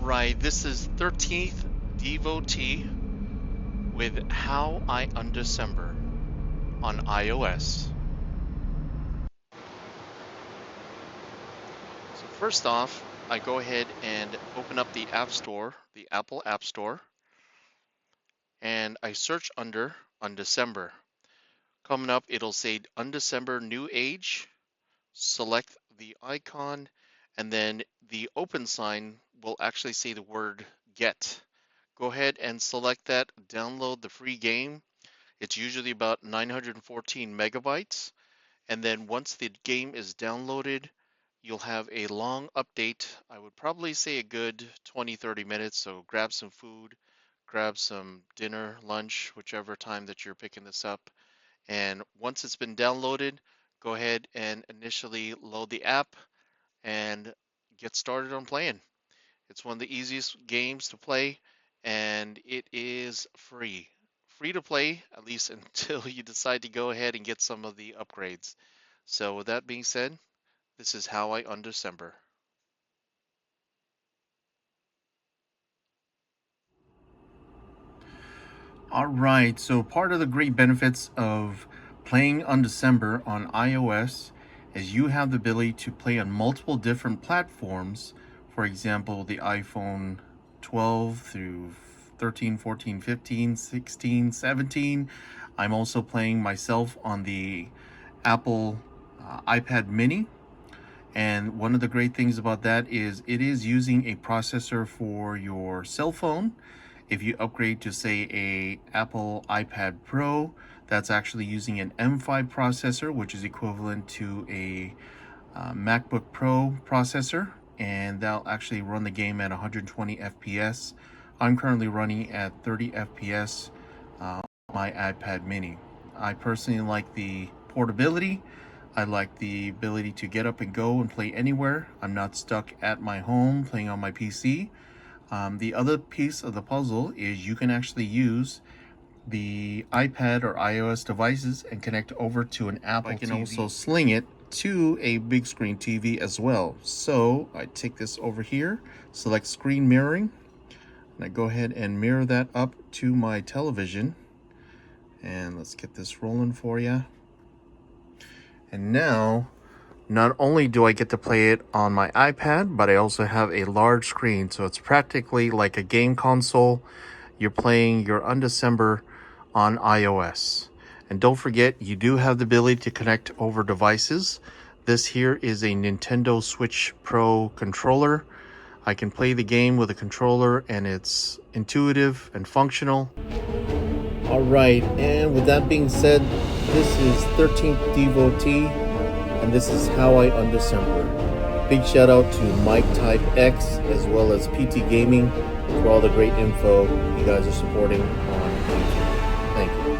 Right, this is 13th Devotee with How I Undecember on iOS. So first off, I go ahead and open up the App Store, the Apple App Store, and I search under Undecember. Coming up, it'll say Undecember New Age. Select the icon, and then the open sign will actually say the word get. Go ahead and select that, download the free game. It's usually about 914 megabytes. And then once the game is downloaded, you'll have a long update. I would probably say a good 20-30 minutes. So grab some food, grab some dinner, lunch, whichever time that you're picking this up. And once it's been downloaded, go ahead and initially load the app and get started on playing. It's one of the easiest games to play, and it is free. Free to play, at least until you decide to go ahead and get some of the upgrades. So with that being said, this is How I Undecember. All right, so part of the great benefits of playing Undecember on iOS is you have the ability to play on multiple different platforms. For example, the iPhone 12 through 13, 14, 15, 16, 17. I'm also playing myself on the Apple iPad mini. And one of the great things about that is it is using a processor for your cell phone. If you upgrade to say a Apple iPad Pro, that's actually using an M5 processor, which is equivalent to a MacBook Pro processor, and that'll actually run the game at 120 FPS. I'm currently running at 30 FPS on my iPad mini. I personally like the portability. I like the ability to get up and go and play anywhere. I'm not stuck at my home playing on my PC. The other piece of the puzzle is you can actually use the iPad or iOS devices and connect over to an Apple TV. I can also sling it to a big screen TV as well. So I take this over here, select screen mirroring, and I go ahead and mirror that up to my television. And let's get this rolling for you. And now, not only do I get to play it on my iPad, but I also have a large screen. So it's practically like a game console. You're playing your Undecember on iOS. And don't forget, you do have the ability to connect over devices. This here is a Nintendo Switch Pro controller. I can play the game with a controller, and it's intuitive and functional. All right, and with that being said, this is 13th Devotee, and this is How I Undecember. Big shout out to Mike Type X as well as PT Gaming for all the great info you guys are supporting on YouTube. Thank you.